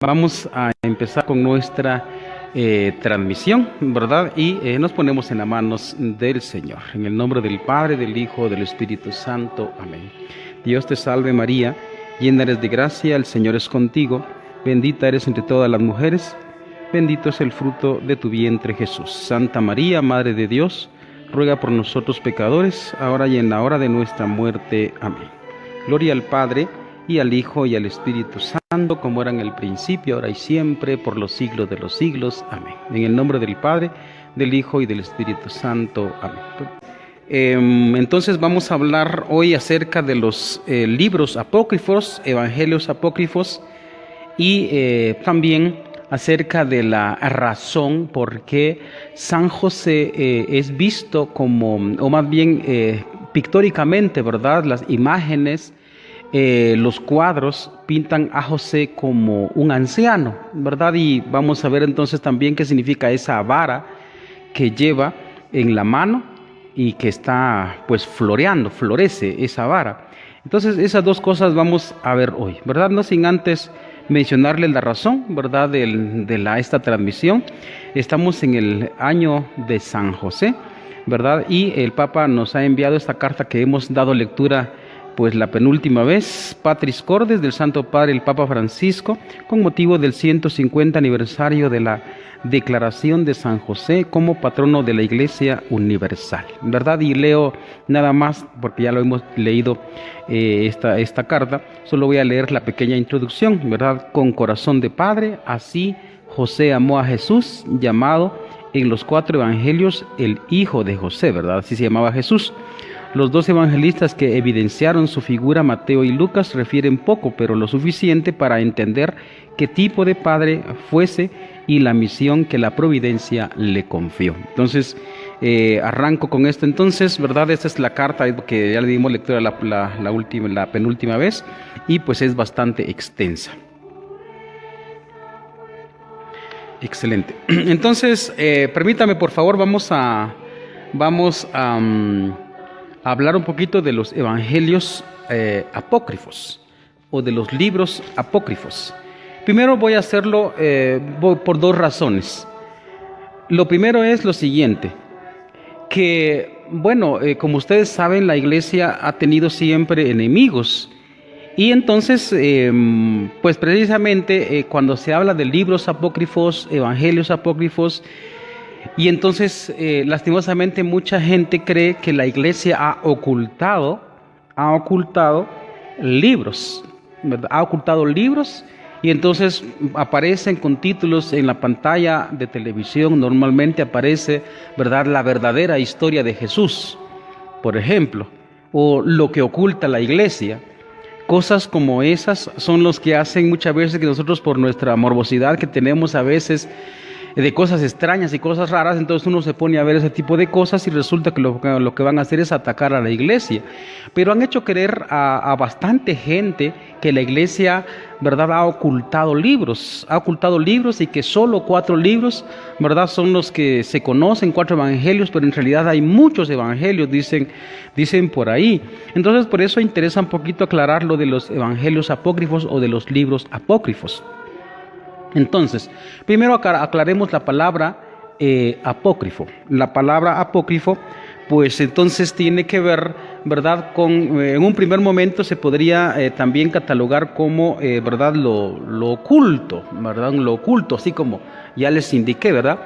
Vamos a empezar con nuestra transmisión, ¿verdad? Y nos ponemos en las manos del Señor. En el nombre del Padre, del Hijo, del Espíritu Santo. Amén. Dios te salve María, llena eres de gracia, el Señor es contigo. Bendita eres entre todas las mujeres, bendito es el fruto de tu vientre Jesús. Santa María, Madre de Dios, ruega por nosotros pecadores, ahora y en la hora de nuestra muerte. Amén. Gloria al Padre, y al Hijo, y al Espíritu Santo, como era en el principio, ahora y siempre, por los siglos de los siglos. Amén. En el nombre del Padre, del Hijo y del Espíritu Santo. Amén. Entonces vamos a hablar hoy acerca de los libros apócrifos, evangelios apócrifos, y también acerca de la razón por qué San José es visto como, o más bien pictóricamente, ¿verdad? Las imágenes, los cuadros pintan a José como un anciano, ¿verdad? Y vamos a ver entonces también qué significa esa vara que lleva en la mano y que está pues floreando, florece esa vara. Entonces esas dos cosas vamos a ver hoy, ¿verdad? No sin antes mencionarles la razón, ¿verdad? Esta transmisión. Estamos en el año de San José, ¿verdad? Y el Papa nos ha enviado esta carta que hemos dado lectura pues la penúltima vez, Patris Cordis, del Santo Padre el Papa Francisco, con motivo del 150 aniversario de la declaración de San José como patrono de la Iglesia Universal, ¿verdad? Y leo nada más, porque ya lo hemos leído esta carta, solo voy a leer la pequeña introducción, ¿verdad? Con corazón de padre, así José amó a Jesús, llamado en los 4 evangelios el Hijo de José, ¿verdad? Así se llamaba Jesús. Los 2 evangelistas que evidenciaron su figura, Mateo y Lucas, refieren poco, pero lo suficiente para entender qué tipo de padre fuese y la misión que la providencia le confió. Entonces, arranco con esto entonces, ¿verdad? Esta es la carta que ya le dimos lectura la penúltima vez, y pues es bastante extensa. Excelente. Entonces, permítame por favor, vamos a hablar un poquito de los evangelios apócrifos o de los libros apócrifos. Primero voy a hacerlo por 2 razones. Lo primero es lo siguiente, que bueno, como ustedes saben, la Iglesia ha tenido siempre enemigos, y entonces pues precisamente cuando se habla de libros apócrifos, evangelios apócrifos, y entonces, lastimosamente, mucha gente cree que la Iglesia ha ocultado libros, ¿verdad? Ha ocultado libros, y entonces aparecen con títulos en la pantalla de televisión. Normalmente aparece, ¿verdad?, la verdadera historia de Jesús, por ejemplo, o lo que oculta la Iglesia. Cosas como esas son los que hacen muchas veces que nosotros, por nuestra morbosidad que tenemos a veces, de cosas extrañas y cosas raras, entonces uno se pone a ver ese tipo de cosas y resulta que lo que van a hacer es atacar a la Iglesia. Pero han hecho creer a bastante gente que la Iglesia, ¿verdad?, ha ocultado libros y que solo 4 libros, ¿verdad?, son los que se conocen, 4 evangelios, pero en realidad hay muchos evangelios, dicen por ahí. Entonces por eso interesa un poquito aclarar lo de los evangelios apócrifos o de los libros apócrifos. Entonces, primero aclaremos la palabra apócrifo. La palabra apócrifo, pues entonces tiene que ver, ¿verdad?, con, en un primer momento se podría también catalogar como, ¿verdad?, lo oculto, ¿verdad?, lo oculto, así como ya les indiqué, ¿verdad?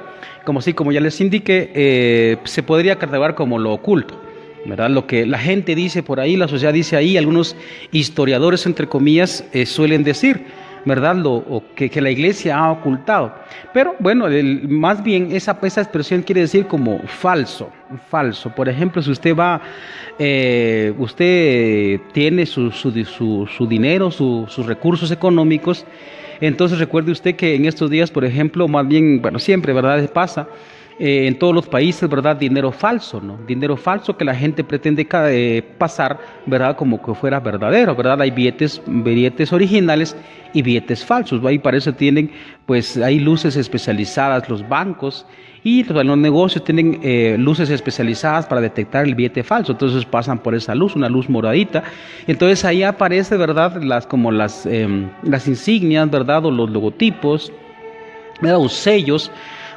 Como ya les indiqué, se podría catalogar como lo oculto, ¿verdad? Lo que la gente dice por ahí, la sociedad dice ahí, algunos historiadores, entre comillas, suelen decir, ¿verdad?, que la Iglesia ha ocultado. Pero bueno, más bien esa expresión quiere decir como falso. Por ejemplo, si usted usted tiene su dinero, sus recursos económicos, entonces recuerde usted que en estos días, por ejemplo, más bien, bueno, siempre, ¿verdad?, pasa, en todos los países, ¿verdad? Dinero falso, ¿no? Dinero falso que la gente pretende pasar, ¿verdad? Como que fuera verdadero, ¿verdad? Hay billetes originales y billetes falsos. Ahí parece tienen, pues hay luces especializadas los bancos y los negocios tienen luces especializadas para detectar el billete falso. Entonces pasan por esa luz, una luz moradita. Entonces ahí aparece, ¿verdad? Las insignias, ¿verdad? O los logotipos, ¿verdad? O sellos,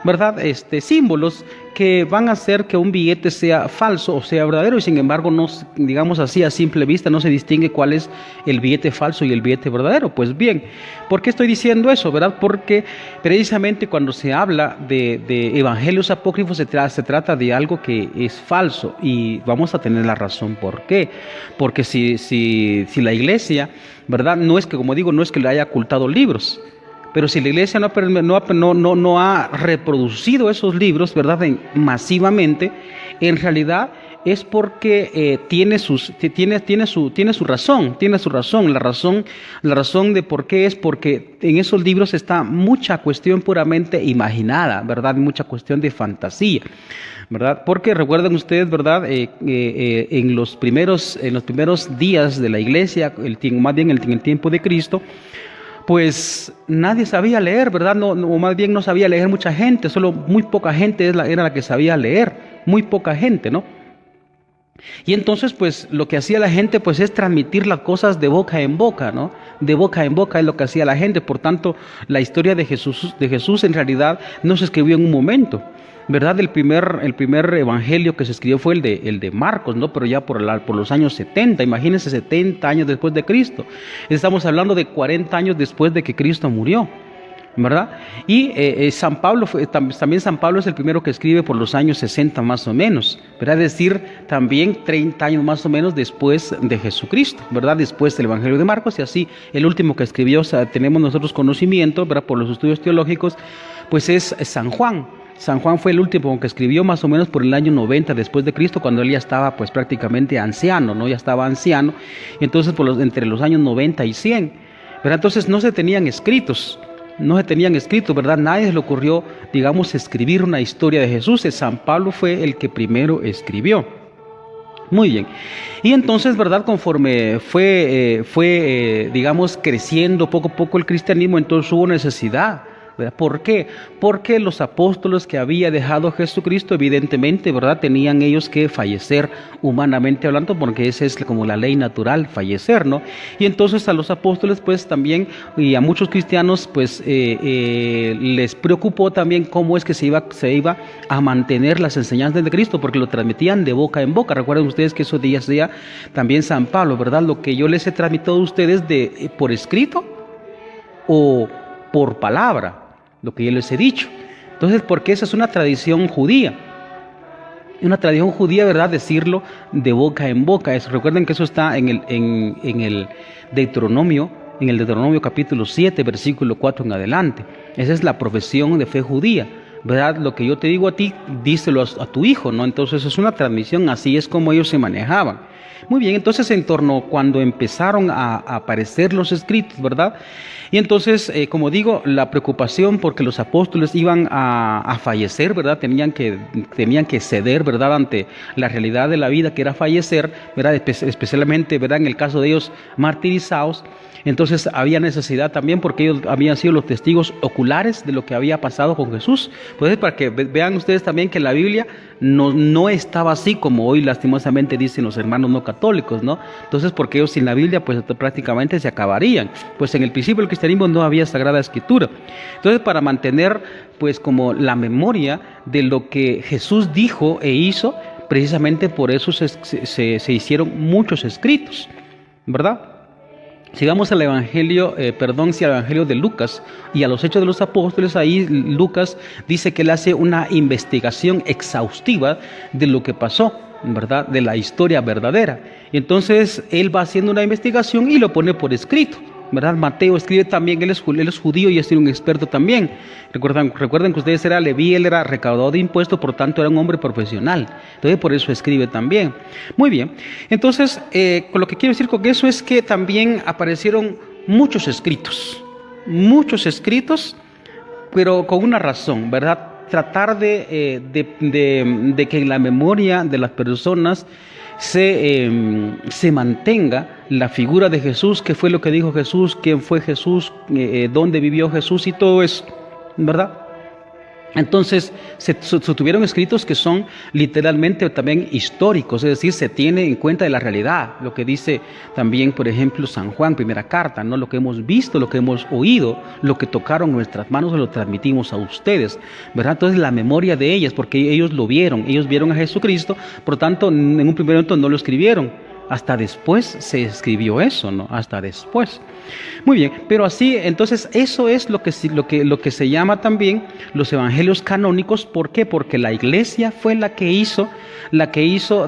¿verdad? Símbolos que van a hacer que un billete sea falso o sea verdadero, y sin embargo, no, digamos así, a simple vista no se distingue cuál es el billete falso y el billete verdadero. Pues bien, ¿por qué estoy diciendo eso, verdad? Porque precisamente cuando se habla de evangelios apócrifos se trata de algo que es falso, y vamos a tener la razón. ¿Por qué? Porque si la iglesia, ¿verdad? No es que, como digo, no es que le haya ocultado libros, pero si la iglesia no ha reproducido esos libros, ¿verdad? Masivamente, en realidad es porque tiene su razón. La razón de por qué es porque en esos libros está mucha cuestión puramente imaginada, ¿verdad? Mucha cuestión de fantasía, ¿verdad? Porque recuerden ustedes, ¿verdad? En los primeros días de la iglesia, más bien en el tiempo de Cristo, pues nadie sabía leer, ¿verdad? O más bien no sabía leer mucha gente, solo muy poca gente era la que sabía leer, muy poca gente, ¿no? Y entonces, pues, lo que hacía la gente, pues, es transmitir las cosas de boca en boca, ¿no? De boca en boca es lo que hacía la gente. Por tanto, la historia de Jesús en realidad no se escribió en un momento, ¿verdad? El primer evangelio que se escribió fue el de Marcos, ¿no? Pero ya por los años 70, imagínense, 70 años después de Cristo. Estamos hablando de 40 años después de que Cristo murió, ¿verdad? Y San Pablo, también San Pablo es el primero que escribe por los años 60 más o menos, ¿verdad? Es decir, también 30 años más o menos después de Jesucristo, ¿verdad? Después del Evangelio de Marcos, y así el último que escribió, o sea, tenemos nosotros conocimiento, ¿verdad? Por los estudios teológicos, pues es San Juan. San Juan fue el último que escribió más o menos por el año 90 después de Cristo, cuando él ya estaba pues prácticamente anciano, ¿no? Ya estaba anciano, entonces entre los años 90 y 100, ¿verdad? Entonces no se tenían escritos, ¿verdad? Nadie se le ocurrió, digamos, escribir una historia de Jesús. San Pablo fue el que primero escribió. Muy bien. Y entonces, ¿verdad? Conforme fue digamos, creciendo poco a poco el cristianismo, entonces hubo necesidad, ¿verdad? ¿Por qué? Porque los apóstoles que había dejado Jesucristo, evidentemente, ¿verdad? Tenían ellos que fallecer humanamente hablando, porque esa es como la ley natural, fallecer, ¿no? Y entonces a los apóstoles, pues también, y a muchos cristianos, pues les preocupó también cómo es que se iba a mantener las enseñanzas de Cristo, porque lo transmitían de boca en boca. Recuerden ustedes que eso decía también San Pablo, ¿verdad? Lo que yo les he transmitido a ustedes por escrito o por palabra, lo que yo les he dicho. Entonces, porque esa es una tradición judía, ¿verdad? Decirlo de boca en boca. Recuerden que eso está en el Deuteronomio, capítulo 7, versículo 4 en adelante. Esa es la profesión de fe judía, ¿verdad? Lo que yo te digo a ti, díselo a tu hijo, ¿no? Entonces es una transmisión, así es como ellos se manejaban. Muy bien, entonces cuando empezaron a aparecer los escritos, ¿verdad? Y entonces, como digo, la preocupación porque los apóstoles iban a fallecer, ¿verdad? Tenían que ceder, ¿verdad? Ante la realidad de la vida, que era fallecer, ¿verdad? Especialmente, ¿verdad? En el caso de ellos, martirizados. Entonces había necesidad también, porque ellos habían sido los testigos oculares de lo que había pasado con Jesús. Pues para que vean ustedes también que la Biblia no estaba así como hoy lastimosamente dicen los hermanos no católicos, ¿no? Entonces, porque ellos sin la Biblia pues prácticamente se acabarían. Pues en el principio del cristianismo no había Sagrada Escritura. Entonces, para mantener pues como la memoria de lo que Jesús dijo e hizo, precisamente por eso se hicieron muchos escritos, ¿verdad? Sigamos al Evangelio, al Evangelio de Lucas y a los Hechos de los Apóstoles. Ahí Lucas dice que él hace una investigación exhaustiva de lo que pasó, ¿verdad? De la historia verdadera. Y entonces él va haciendo una investigación y lo pone por escrito, ¿verdad? Mateo escribe también, él es judío y es un experto también. Recuerden que ustedes era Leví, él era recaudador de impuestos, por tanto era un hombre profesional. Entonces por eso escribe también. Muy bien. Entonces, con lo que quiero decir con eso es que también aparecieron muchos escritos, pero con una razón, ¿verdad? tratar de que en la memoria de las personas se mantenga la figura de Jesús, qué fue lo que dijo Jesús, quién fue Jesús, dónde vivió Jesús y todo eso, ¿verdad? Entonces se tuvieron escritos que son literalmente también históricos, es decir, se tiene en cuenta de la realidad, lo que dice también, por ejemplo, San Juan, primera carta, ¿no? Lo que hemos visto, lo que hemos oído, lo que tocaron nuestras manos, lo transmitimos a ustedes, ¿verdad? Entonces la memoria de ellas, porque ellos vieron a Jesucristo, por lo tanto, en un primer momento no lo escribieron. Hasta después se escribió eso, ¿no? Hasta después. Muy bien, pero así, entonces, eso es lo que se llama también los evangelios canónicos. ¿Por qué? Porque la Iglesia fue la que hizo,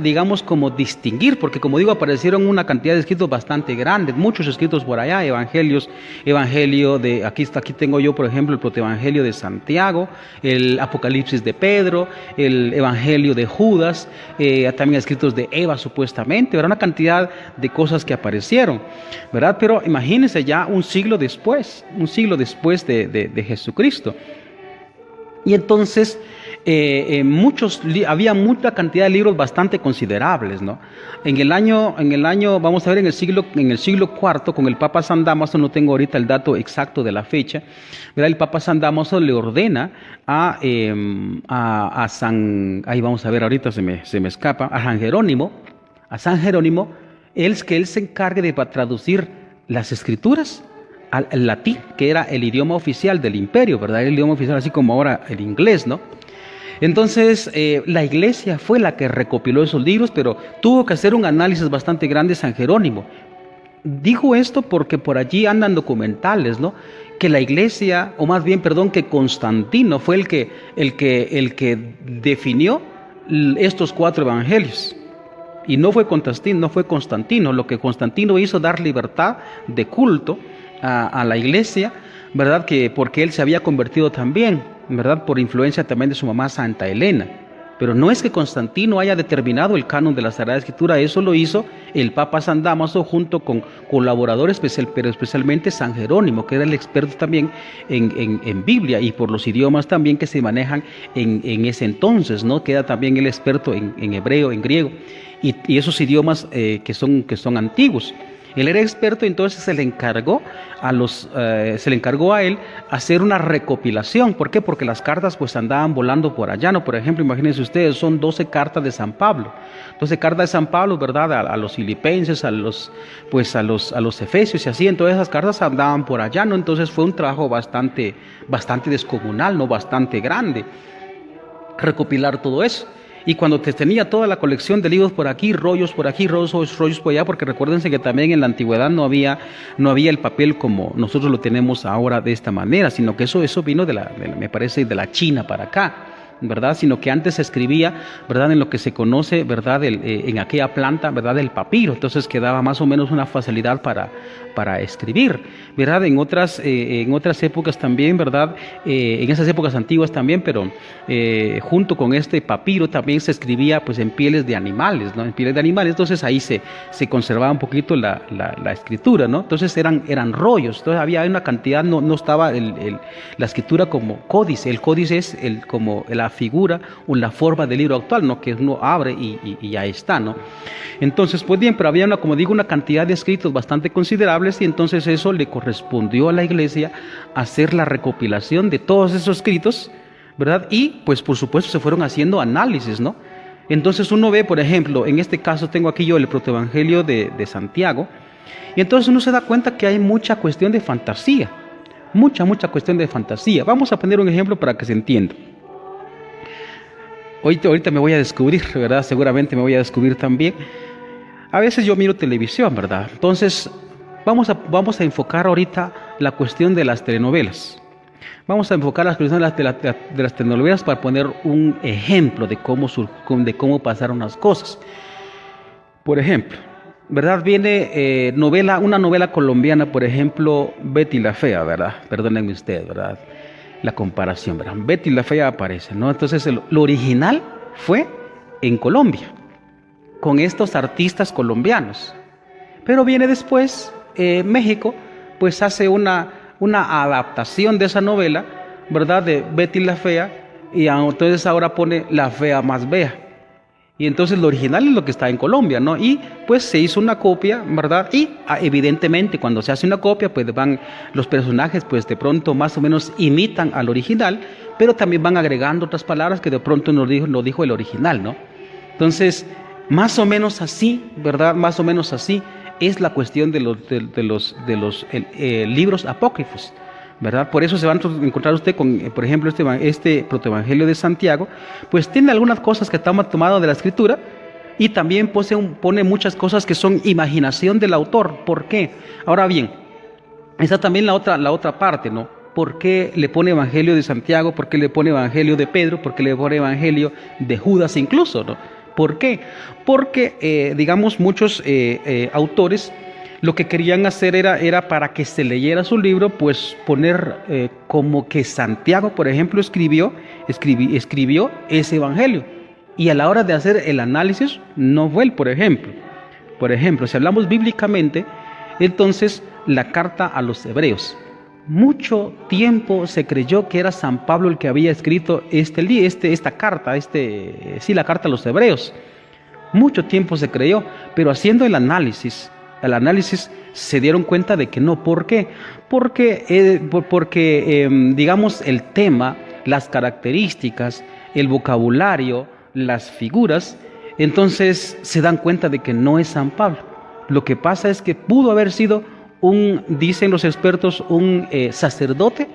digamos, como distinguir, porque como digo, aparecieron una cantidad de escritos bastante grandes, muchos escritos por allá, evangelio de, aquí tengo yo, por ejemplo, el protoevangelio de Santiago, el Apocalipsis de Pedro, el evangelio de Judas, también escritos de Eva, supuestamente, era una cantidad de cosas que aparecieron, ¿verdad? Pero imagínense ya un siglo después de Jesucristo. Y entonces había mucha cantidad de libros bastante considerables, ¿no? En el año, vamos a ver, en el siglo IV, con el Papa San Dámaso, no tengo ahorita el dato exacto de la fecha, ¿verdad? El Papa San Dámaso le ordena a San, ahí vamos a ver, ahorita se me escapa, a San Jerónimo, que él se encargue de traducir las escrituras al latín, que era el idioma oficial del imperio, ¿verdad? El idioma oficial, así como ahora el inglés, ¿no? Entonces, la Iglesia fue la que recopiló esos libros, pero tuvo que hacer un análisis bastante grande San Jerónimo. Digo esto porque por allí andan documentales, ¿no? Que la Iglesia, o más bien, perdón, que Constantino fue el que definió estos 4 evangelios. Y no fue Constantino. Lo que Constantino hizo, dar libertad de culto a la Iglesia, ¿verdad? Porque él se había convertido también, ¿verdad? Por influencia también de su mamá Santa Elena. Pero no es que Constantino haya determinado el canon de la Sagrada Escritura, eso lo hizo el Papa San Dámaso junto con colaboradores, pero especialmente San Jerónimo, que era el experto también en Biblia y por los idiomas también que se manejan en ese entonces, ¿no? Queda también el experto en hebreo, en griego y esos idiomas que son antiguos. Él era experto, entonces se le encargó a él hacer una recopilación. ¿Por qué? Porque las cartas pues andaban volando por allá, ¿no? Por ejemplo, imagínense ustedes, son 12 cartas de San Pablo. 12 cartas de San Pablo, ¿verdad? A los filipenses, a los efesios y así. Entonces esas cartas andaban por allá, ¿no? Entonces fue un trabajo bastante descomunal, ¿no? Bastante grande, recopilar todo eso. Y cuando tenía toda la colección de libros por aquí, rollos por allá, porque recuérdense que también en la antigüedad no había el papel como nosotros lo tenemos ahora de esta manera, sino que eso vino me parece, de la China para acá, ¿verdad? Sino que antes se escribía, ¿verdad? En lo que se conoce, ¿verdad? En aquella planta, ¿verdad? El papiro. Entonces quedaba más o menos una facilidad para escribir, ¿verdad? En otras épocas también, ¿verdad? En esas épocas antiguas también, pero junto con este papiro también se escribía pues en pieles de animales, ¿no? En pieles de animales, entonces ahí se conservaba un poquito la escritura, ¿no? Entonces eran rollos, entonces había una cantidad, no estaba la escritura como códice. El códice es como la figura o la forma del libro actual, ¿no? Que uno abre y ya está, ¿no? Entonces, pues bien, pero había una cantidad de escritos bastante considerables y entonces eso le correspondió a la Iglesia hacer la recopilación de todos esos escritos, ¿verdad? Y pues por supuesto se fueron haciendo análisis, ¿no? Entonces uno ve, por ejemplo, en este caso tengo aquí yo el protoevangelio de Santiago, y entonces uno se da cuenta que hay mucha cuestión de fantasía, mucha cuestión de fantasía. Vamos a poner un ejemplo para que se entienda. Ahorita me voy a descubrir, ¿verdad? Seguramente me voy a descubrir también. A veces yo miro televisión, ¿verdad? Entonces vamos a enfocar ahorita la cuestión de las telenovelas. Vamos a enfocar las cuestiones de las telenovelas para poner un ejemplo de cómo pasaron las cosas. Por ejemplo, ¿verdad? Viene una novela colombiana, por ejemplo, Betty la Fea, ¿verdad? Perdónenme ustedes, ¿verdad? La comparación, ¿verdad? Betty la Fea aparece, ¿no? Entonces lo original fue en Colombia, con estos artistas colombianos. Pero viene después México, pues hace una adaptación de esa novela, ¿verdad? De Betty la Fea, y entonces ahora pone la fea más vea. Y entonces lo original es lo que está en Colombia, ¿no? Y pues se hizo una copia, ¿verdad? Y evidentemente cuando se hace una copia, pues van los personajes, pues de pronto más o menos imitan al original, pero también van agregando otras palabras que de pronto no dijo el original, ¿no? Entonces, más o menos así, ¿verdad? Más o menos así es la cuestión de los libros apócrifos, ¿verdad? Por eso se va a encontrar usted con, por ejemplo, este protoevangelio de Santiago, pues tiene algunas cosas que están tomadas de la escritura y también pone muchas cosas que son imaginación del autor. ¿Por qué? Ahora bien, está también la otra parte, ¿no? ¿Por qué le pone evangelio de Santiago? ¿Por qué le pone evangelio de Pedro? ¿Por qué le pone evangelio de Judas incluso, ¿no? ¿Por qué? Porque, digamos, muchos autores lo que querían hacer era para que se leyera su libro, pues poner como que Santiago, por ejemplo, escribió ese evangelio. Y a la hora de hacer el análisis, no fue él, por ejemplo. Por ejemplo, si hablamos bíblicamente, entonces la carta a los hebreos. Mucho tiempo se creyó que era San Pablo el que había escrito esta carta, la carta a los hebreos. Mucho tiempo se creyó, pero haciendo el análisis se dieron cuenta de que no. ¿Por qué? Porque digamos, el tema, las características, el vocabulario, las figuras, entonces se dan cuenta de que no es San Pablo. Lo que pasa es que pudo haber sido dicen los expertos, un sacerdote,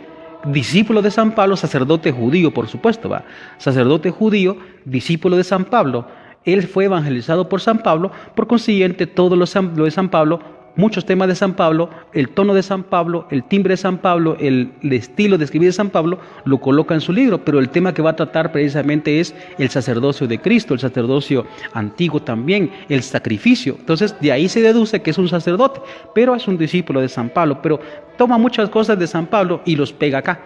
discípulo de San Pablo, sacerdote judío, por supuesto, sacerdote judío, discípulo de San Pablo. Él fue evangelizado por San Pablo, por consiguiente, todo lo de San Pablo, muchos temas de San Pablo, el tono de San Pablo, el timbre de San Pablo, el estilo de escribir de San Pablo, lo coloca en su libro, pero el tema que va a tratar precisamente es el sacerdocio de Cristo, el sacerdocio antiguo también, el sacrificio. Entonces, de ahí se deduce que es un sacerdote, pero es un discípulo de San Pablo, pero toma muchas cosas de San Pablo y los pega acá,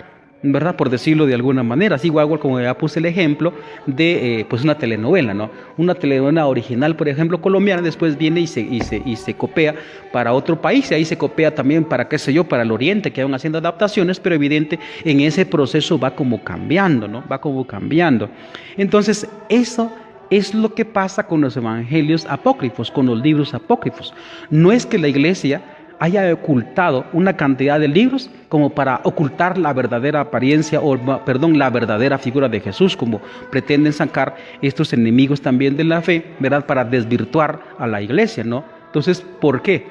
¿verdad? Por decirlo de alguna manera. Así igual como ya puse el ejemplo de pues una telenovela, ¿no? Una telenovela original, por ejemplo, colombiana, después viene y se copia para otro país, y ahí se copia también para, qué sé yo, para el oriente, que van haciendo adaptaciones, pero evidente, en ese proceso va como cambiando, ¿no? Va como cambiando. Entonces, eso es lo que pasa con los evangelios apócrifos, con los libros apócrifos. No es que la iglesia haya ocultado una cantidad de libros como para ocultar la verdadera apariencia la verdadera figura de Jesús, como pretenden sacar estos enemigos también de la fe, ¿verdad? Para desvirtuar a la iglesia, ¿no? Entonces, ¿por qué?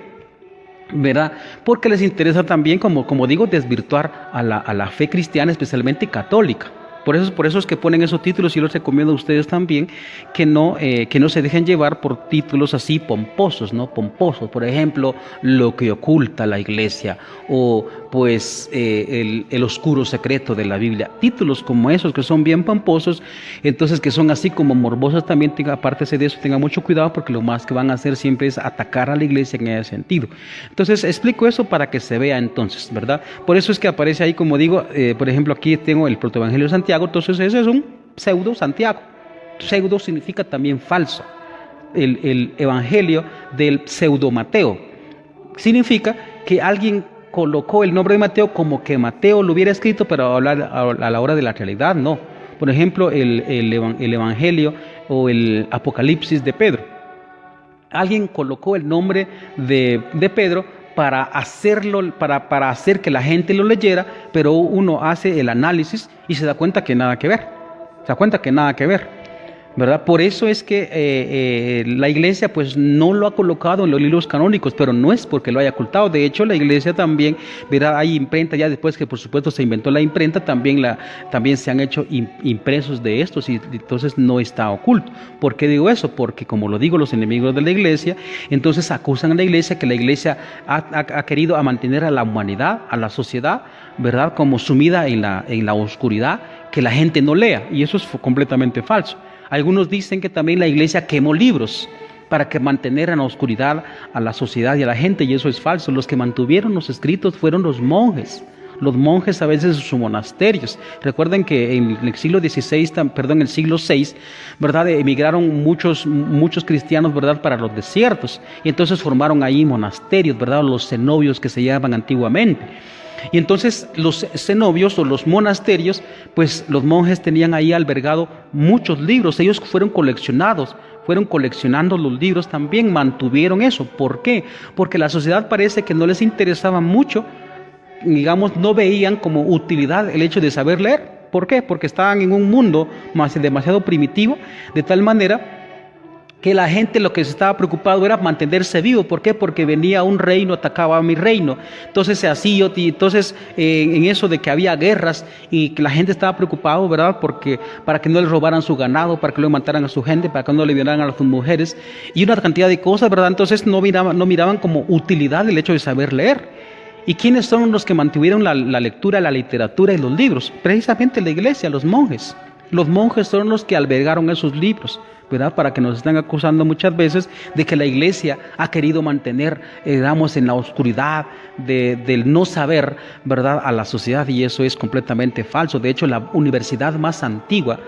¿Verdad? Porque les interesa también, como digo, desvirtuar a la fe cristiana, especialmente católica. Por eso es que ponen esos títulos, y los recomiendo a ustedes también, que no se dejen llevar por títulos así pomposos, ¿no? Pomposos, por ejemplo, lo que oculta la iglesia, o pues el oscuro secreto de la Biblia. Títulos como esos que son bien pomposos, entonces que son así como morbosos también, aparte de eso, tengan mucho cuidado, porque lo más que van a hacer siempre es atacar a la iglesia en ese sentido. Entonces explico eso para que se vea entonces, ¿verdad? Por eso es que aparece ahí, como digo, por ejemplo, aquí tengo el protoevangelio de Santiago. Entonces ese es un pseudo Santiago. Pseudo significa también falso. El evangelio del pseudo Mateo significa que alguien colocó el nombre de Mateo como que Mateo lo hubiera escrito, pero a la hora de la realidad no. Por ejemplo, el evangelio o el Apocalipsis de Pedro. Alguien colocó el nombre de Pedro para hacerlo, para hacer que la gente lo leyera, pero uno hace el análisis y se da cuenta que nada que ver. ¿Verdad? Por eso es que la iglesia pues no lo ha colocado en los libros canónicos, pero no es porque lo haya ocultado. De hecho, la iglesia también, ¿verdad? Hay imprenta, ya después que por supuesto se inventó la imprenta, también se han hecho impresos de estos, y entonces no está oculto. ¿Por qué digo eso? Porque, como lo digo, los enemigos de la iglesia entonces acusan a la iglesia que la iglesia ha querido mantener a la humanidad, a la sociedad, ¿verdad? Como sumida en la oscuridad, que la gente no lea, y eso es completamente falso. Algunos dicen que también la iglesia quemó libros para que mantener en la oscuridad a la sociedad y a la gente, y eso es falso. Los que mantuvieron los escritos fueron los monjes. Los monjes a veces en sus monasterios. Recuerden que en el siglo VI, ¿verdad? Emigraron muchos cristianos, ¿verdad? Para los desiertos, y entonces formaron ahí monasterios, ¿verdad? Los cenobios que se llamaban antiguamente. Y entonces los cenobios o los monasterios, pues los monjes tenían ahí albergado muchos libros. Ellos fueron coleccionados, fueron coleccionando los libros también, mantuvieron eso. ¿Por qué? Porque la sociedad parece que no les interesaba mucho, digamos, no veían como utilidad el hecho de saber leer. ¿Por qué? Porque estaban en un mundo demasiado primitivo, de tal manera que la gente lo que se estaba preocupado era mantenerse vivo. ¿Por qué? Porque venía un reino, atacaba a mi reino. Entonces en eso de que había guerras y que la gente estaba preocupado, ¿verdad? Porque para que no les robaran su ganado, para que no mataran a su gente, para que no le violaran a sus mujeres y una cantidad de cosas, ¿verdad? Entonces no miraban como utilidad el hecho de saber leer. ¿Y quiénes son los que mantuvieron la lectura, la literatura y los libros? Precisamente la iglesia, los monjes. Los monjes son los que albergaron esos libros, ¿verdad? Para que nos están acusando muchas veces de que la iglesia ha querido mantener, digamos, en la oscuridad del no saber, ¿verdad?, a la sociedad, y eso es completamente falso. De hecho, la universidad más antigua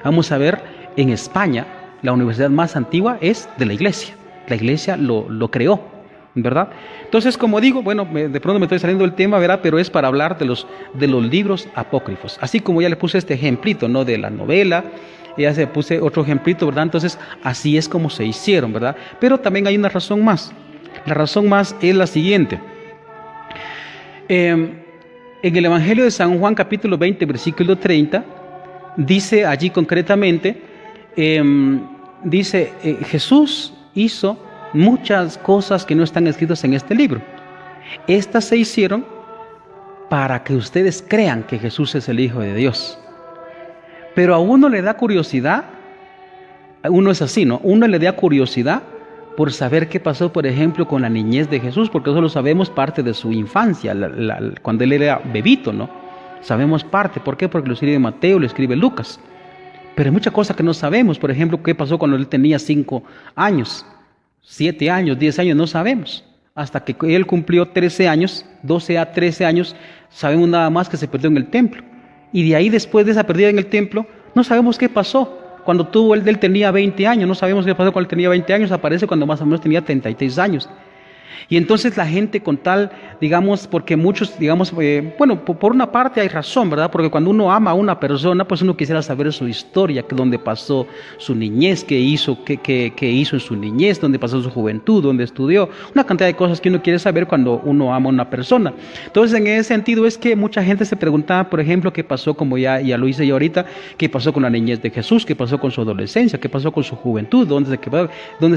vamos a ver, en España, la universidad más antigua es de la iglesia. La iglesia lo creó, ¿verdad? Entonces, como digo, bueno, de pronto me estoy saliendo del tema, ¿verdad? Pero es para hablar de los libros apócrifos. Así como ya le puse este ejemplito, ¿no?, de la novela, ya se puse otro ejemplito, ¿verdad? Entonces, así es como se hicieron, ¿verdad? Pero también hay una razón más. La razón más es la siguiente. En el Evangelio de San Juan, capítulo 20, versículo 30, dice allí concretamente, Jesús hizo muchas cosas que no están escritas en este libro. Estas se hicieron para que ustedes crean que Jesús es el Hijo de Dios. Pero a uno le da curiosidad, uno es así, ¿no? Uno le da curiosidad por saber qué pasó, por ejemplo, con la niñez de Jesús, porque eso lo sabemos parte de su infancia, cuando él era bebito, ¿no? Sabemos parte. ¿Por qué? Porque lo escribe Mateo, lo escribe Lucas. Pero hay muchas cosas que no sabemos. Por ejemplo, qué pasó cuando él tenía 5 años. 7 años, 10 años, no sabemos. Hasta que él cumplió 13 años, 12 a 13 años, sabemos nada más que se perdió en el templo. Y de ahí, después de esa pérdida en el templo, no sabemos qué pasó. Cuando él tenía 20 años, no sabemos qué pasó cuando él tenía 20 años, aparece cuando más o menos tenía 33 años. Y entonces la gente con tal, digamos, porque muchos, digamos, bueno, por una parte hay razón, ¿verdad? Porque cuando uno ama a una persona, pues uno quisiera saber su historia, que dónde pasó su niñez, qué hizo en su niñez, dónde pasó su juventud, dónde estudió, una cantidad de cosas que uno quiere saber cuando uno ama a una persona. Entonces, en ese sentido es que mucha gente se preguntaba, por ejemplo, qué pasó, como ya lo hice yo ahorita, qué pasó con la niñez de Jesús, qué pasó con su adolescencia, qué pasó con su juventud, dónde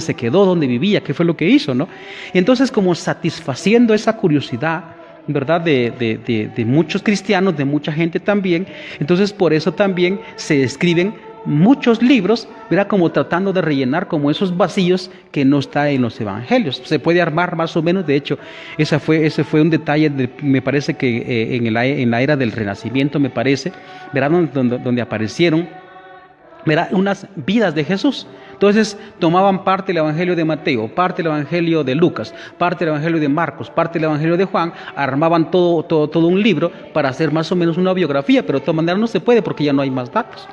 se quedó, dónde vivía, qué fue lo que hizo, ¿no? Entonces, como satisfaciendo esa curiosidad, ¿verdad?, de muchos cristianos, de mucha gente también. Entonces, por eso también se escriben muchos libros, ¿verdad?, como tratando de rellenar como esos vacíos que no está en los evangelios. Se puede armar más o menos. De hecho, ese fue un detalle, me parece que en la era del Renacimiento, me parece, ¿verdad?, donde aparecieron, ¿verdad?, unas vidas de Jesús. Entonces tomaban parte del Evangelio de Mateo, parte del Evangelio de Lucas, parte del Evangelio de Marcos, parte del Evangelio de Juan, armaban todo un libro para hacer más o menos una biografía, pero de todas maneras no se puede porque ya no hay más datos.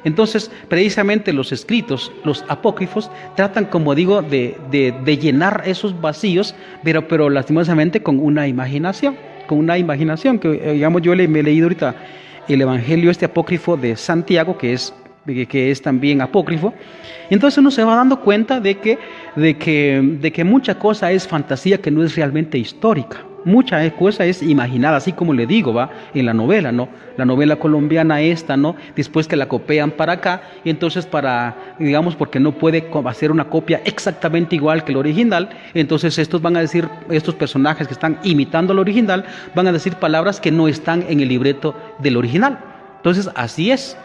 Entonces, precisamente los escritos, los apócrifos, tratan, como digo, de llenar esos vacíos, pero lastimosamente con una imaginación, que, digamos, yo me he leído ahorita el Evangelio apócrifo de Santiago, que es también apócrifo. Entonces uno se va dando cuenta de que mucha cosa es fantasía, que no es realmente histórica. Mucha cosa es imaginada, así como le digo, va, en la novela, ¿no? La novela colombiana ¿no? Después que la copian para acá, y entonces digamos, porque no puede hacer una copia exactamente igual que el original, entonces estos personajes que están imitando al original, van a decir palabras que no están en el libreto del original. Entonces, así es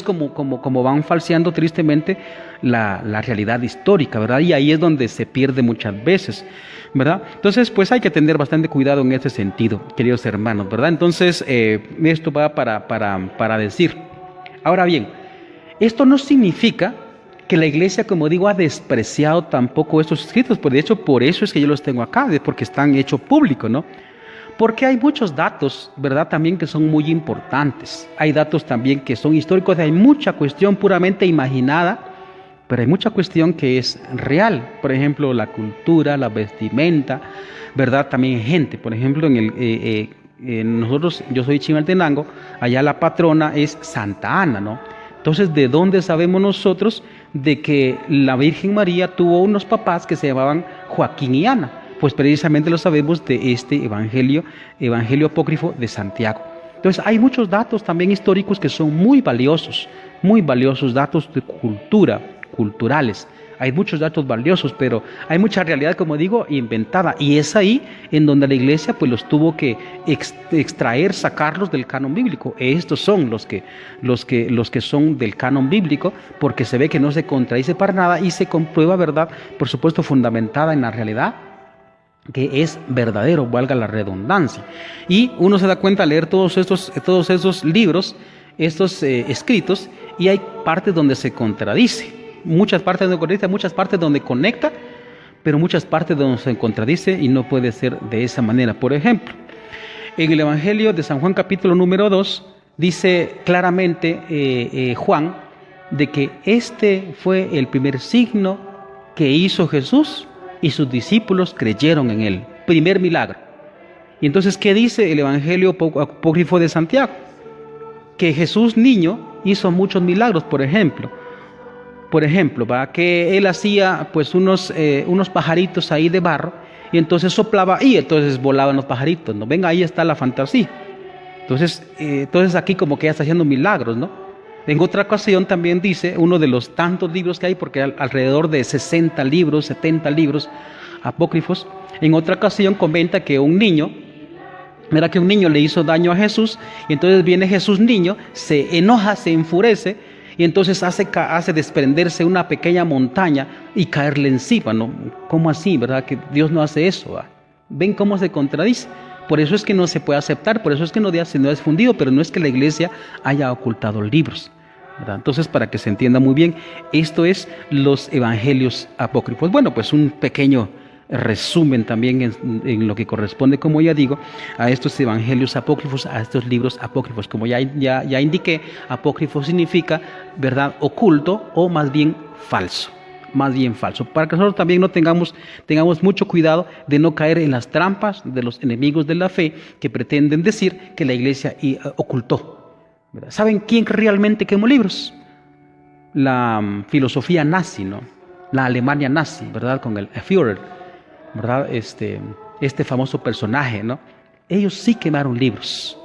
como van falseando tristemente la realidad histórica, ¿verdad? Y ahí es donde se pierde muchas veces, ¿verdad? Entonces, pues hay que tener bastante cuidado en ese sentido, queridos hermanos, ¿verdad? Entonces, esto va para decir. Ahora bien, esto no significa que la iglesia, como digo, ha despreciado tampoco estos escritos. De hecho, por eso es que yo los tengo acá, porque están hechos públicos, ¿no? Porque hay muchos datos, ¿verdad?, también que son muy importantes. Hay datos también que son históricos. Hay mucha cuestión puramente imaginada pero hay mucha cuestión que es real. Por ejemplo, la cultura, la vestimenta, ¿verdad? También gente. Por ejemplo, nosotros, yo soy Chimaltenango, allá la patrona es Santa Ana, ¿no? Entonces, ¿de dónde sabemos nosotros de que la Virgen María tuvo unos papás que se llamaban Joaquín y Ana? Pues precisamente lo sabemos de este evangelio apócrifo de Santiago. Entonces, hay muchos datos también históricos que son muy valiosos datos de culturales. Hay muchos datos valiosos, pero hay mucha realidad, como digo, inventada. Y es ahí en donde la iglesia pues los tuvo que extraer, sacarlos del canon bíblico. Estos son los que son del canon bíblico, porque se ve que no se contradice para nada y se comprueba, ¿verdad? Por supuesto, fundamentada en la realidad, que es verdadero, valga la redundancia. Y uno se da cuenta al leer todos esos libros, estos escritos, y hay partes donde se contradice. Muchas partes donde contradice, muchas partes donde conecta, pero muchas partes donde se contradice y no puede ser de esa manera. Por ejemplo, en el Evangelio de San Juan capítulo número 2, dice claramente Juan de que este fue el primer signo que hizo Jesús y sus discípulos creyeron en él. Primer milagro. Y entonces, ¿qué dice el Evangelio apócrifo de Santiago? Que Jesús niño hizo muchos milagros, por ejemplo, ¿va? Que él hacía pues unos pajaritos ahí de barro y entonces soplaba y entonces volaban los pajaritos, ¿no? Venga, ahí está la fantasía. Entonces aquí como que ya está haciendo milagros, ¿no? En otra ocasión también dice, uno de los tantos libros que hay, porque hay alrededor de 60 libros, 70 libros apócrifos, en otra ocasión comenta que un niño le hizo daño a Jesús, y entonces viene Jesús niño, se enoja, se enfurece, y entonces hace desprenderse una pequeña montaña y caerle encima, ¿no? ¿Cómo así, verdad? Que Dios no hace eso, ¿va? ¿Ven cómo se contradice? Por eso es que no se puede aceptar, por eso es que no es difundido, pero no es que la iglesia haya ocultado libros, ¿verdad? Entonces, para que se entienda muy bien, esto es los evangelios apócrifos. Bueno, pues un pequeño resumen también en lo que corresponde, como ya digo, a estos evangelios apócrifos, a estos libros apócrifos. Como ya indiqué, apócrifo significa, ¿verdad?, oculto o más bien falso. Para que nosotros también no tengamos mucho cuidado de no caer en las trampas de los enemigos de la fe que pretenden decir que la iglesia ocultó, ¿verdad? ¿Saben quién realmente quemó libros? La filosofía nazi, ¿no? La Alemania nazi, ¿verdad? Con el Führer, ¿verdad? Este famoso personaje, ¿no? Ellos sí quemaron libros.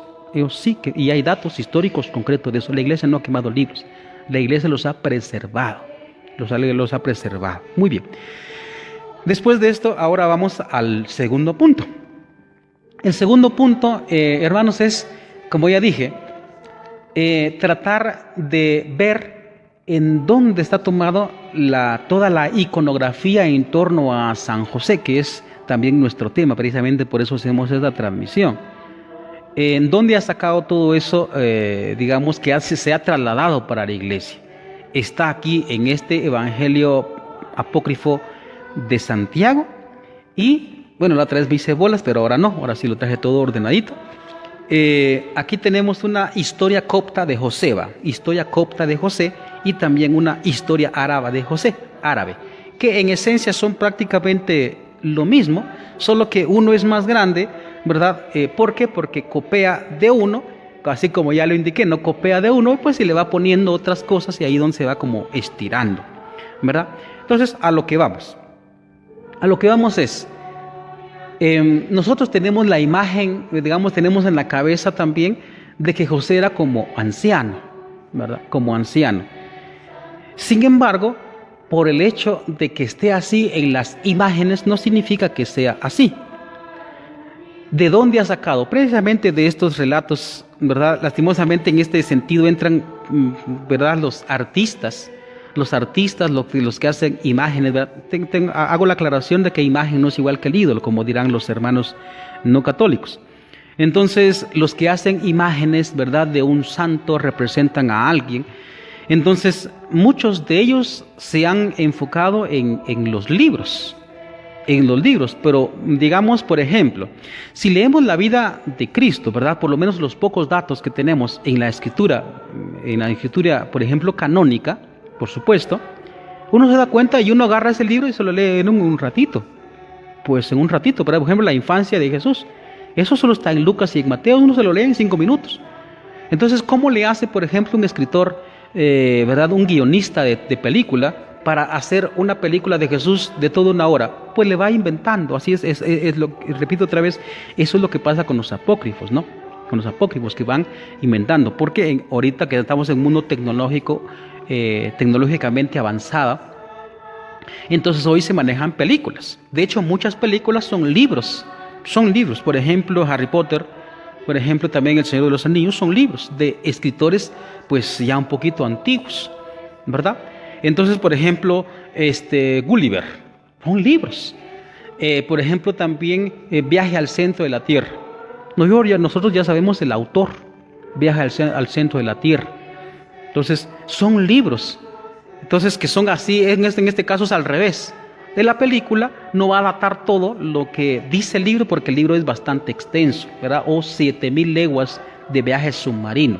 Y hay datos históricos concretos de eso. La iglesia no ha quemado libros. La iglesia los ha preservado. Los ha preservado. Muy bien. Después de esto, ahora vamos al segundo punto. El segundo punto, hermanos, es, como ya dije, tratar de ver en dónde está tomado toda la iconografía en torno a San José, que es también nuestro tema, precisamente por eso hacemos esta transmisión. ¿En dónde ha sacado todo eso, digamos, que se ha trasladado para la iglesia? Está aquí en este evangelio apócrifo de Santiago. Y bueno, la otra vez me hice bolas, pero ahora no, ahora sí lo traje todo ordenadito. Aquí tenemos una historia copta de José, y también una historia árabe de José, que en esencia son prácticamente lo mismo, solo que uno es más grande, ¿verdad? ¿Por qué? Porque copia de uno, así como ya lo indiqué, no copia de uno, pues y le va poniendo otras cosas y ahí donde se va como estirando, ¿verdad? Entonces, a lo que vamos es, nosotros tenemos la imagen, digamos, tenemos en la cabeza también de que José era como anciano, ¿verdad? Como anciano. Sin embargo, por el hecho de que esté así en las imágenes, no significa que sea así. ¿De dónde ha sacado? Precisamente de estos relatos, ¿verdad? Lastimosamente en este sentido entran, ¿verdad?, los artistas, los que hacen imágenes, ¿verdad? Hago la aclaración de que imagen no es igual que el ídolo, como dirán los hermanos no católicos. Entonces, los que hacen imágenes, ¿verdad?, de un santo representan a alguien. Entonces, muchos de ellos se han enfocado en los libros, pero digamos, por ejemplo, si leemos la vida de Cristo, ¿verdad?, por lo menos los pocos datos que tenemos en la escritura, por ejemplo, canónica, por supuesto, Uno se da cuenta y uno agarra ese libro y se lo lee en un ratito. Pues en un ratito, por ejemplo, la infancia de Jesús. Eso solo está en Lucas y en Mateo, uno se lo lee en 5 minutos. Entonces, ¿cómo le hace, por ejemplo, un escritor, ¿verdad? Un guionista de película para hacer una película de Jesús de toda una hora? Pues le va inventando. Así es lo, repito otra vez, eso es lo que pasa con los apócrifos, ¿no? Con los apócrifos que van inventando. Porque ahorita que estamos en un mundo tecnológico, tecnológicamente avanzada, entonces hoy se manejan películas. De hecho, muchas películas son libros. Son libros. Por ejemplo, Harry Potter, por ejemplo, también El Señor de los Anillos, son libros de escritores pues ya un poquito antiguos, ¿verdad? Entonces, por ejemplo, Gulliver, son libros. Por ejemplo, también Viaje al Centro de la Tierra. Nosotros ya sabemos el autor, Viaje al Centro de la Tierra. Entonces, son libros. Entonces, que son así, en este caso es al revés. De la película no va a adaptar todo lo que dice el libro, porque el libro es bastante extenso, ¿verdad? O 7000 leguas de viaje submarino,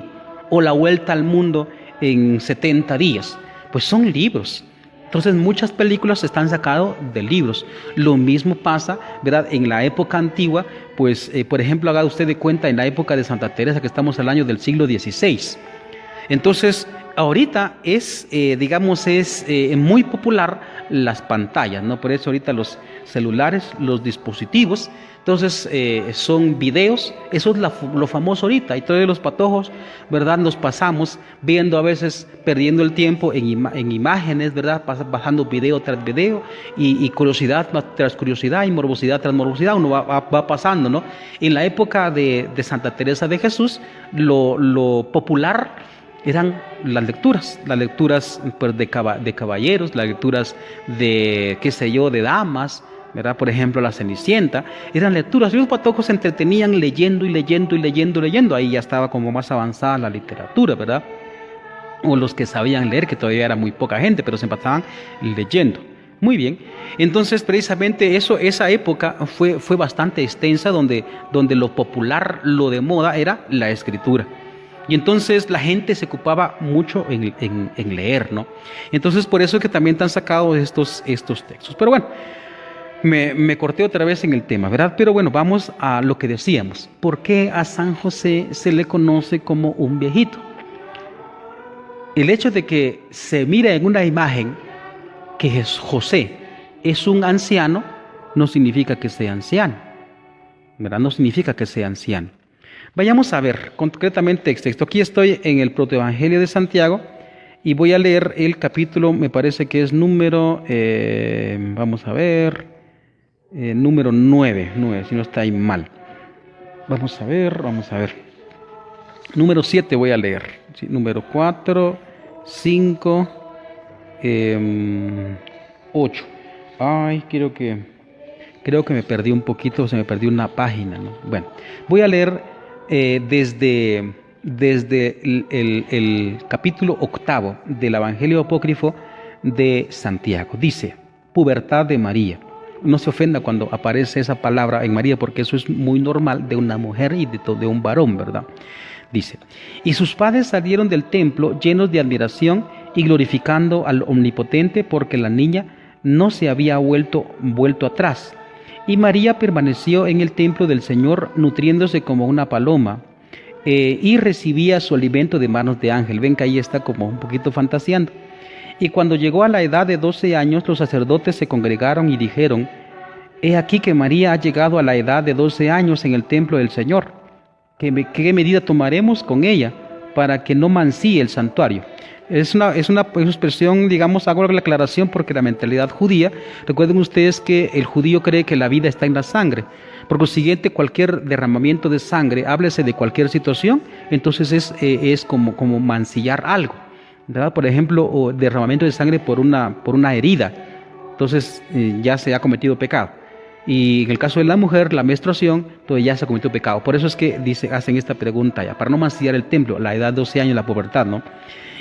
o La Vuelta al Mundo en 70 días. Pues son libros. Entonces muchas películas están sacadas de libros. Lo mismo pasa, ¿verdad? En la época antigua, pues por ejemplo, haga usted de cuenta en la época de Santa Teresa, que estamos al año del siglo XVI. Entonces, ahorita es muy popular las pantallas, ¿no? Por eso ahorita los celulares, los dispositivos, entonces son videos, eso es lo famoso ahorita, y todos los patojos, ¿verdad? Nos pasamos viendo a veces, perdiendo el tiempo en imágenes, ¿verdad? Bajando video tras video, y curiosidad tras curiosidad, y morbosidad tras morbosidad, uno va pasando, ¿no? En la época de Santa Teresa de Jesús, lo popular eran las lecturas pues, de caballeros, las lecturas de, qué sé yo, de damas, ¿verdad? Por ejemplo, La Cenicienta, eran lecturas, y los patojos se entretenían leyendo y leyendo y leyendo, ahí ya estaba como más avanzada la literatura, ¿verdad? O los que sabían leer, que todavía era muy poca gente, pero se pasaban leyendo. Muy bien, entonces precisamente esa época fue bastante extensa, donde lo popular, lo de moda era la escritura. Y entonces la gente se ocupaba mucho en leer, ¿no? Entonces por eso es que también están sacados estos textos. Pero bueno, me corté otra vez en el tema, ¿verdad? Pero bueno, vamos a lo que decíamos. ¿Por qué a San José se le conoce como un viejito? El hecho de que se mire en una imagen que José es un anciano, no significa que sea anciano, ¿verdad? No significa que sea anciano. Vayamos a ver concretamente el texto. Aquí estoy en el Protoevangelio de Santiago y voy a leer el capítulo, me parece que es número, vamos a ver, número 9, si no está ahí mal. Vamos a ver. Número 7 voy a leer, ¿sí? Número 4, 5, 8. Ay, creo que me perdí un poquito, se me perdió una página, ¿no? Bueno, voy a leer desde el capítulo 8 del Evangelio Apócrifo de Santiago. Dice, pubertad de María. No se ofenda cuando aparece esa palabra en María, porque eso es muy normal de una mujer y de un varón, ¿verdad? Dice, y sus padres salieron del templo llenos de admiración y glorificando al Omnipotente, porque la niña no se había vuelto atrás. Y María permaneció en el templo del Señor, nutriéndose como una paloma, y recibía su alimento de manos de ángel. Ven que ahí está como un poquito fantaseando. Y cuando llegó a la edad de 12 años, los sacerdotes se congregaron y dijeron, he aquí que María ha llegado a la edad de 12 años en el templo del Señor. ¿Qué medida tomaremos con ella para que no mancille el santuario? Es una expresión, digamos, hago la aclaración porque la mentalidad judía, recuerden ustedes que el judío cree que la vida está en la sangre. Por consiguiente, cualquier derramamiento de sangre, háblese de cualquier situación, entonces es como mancillar algo, ¿verdad? Por ejemplo, derramamiento de sangre por una herida, entonces ya se ha cometido pecado. Y en el caso de la mujer, la menstruación, entonces ya se ha cometido pecado. Por eso es que hacen esta pregunta ya, para no mancillar el templo, la edad de 12 años, la pubertad, ¿no?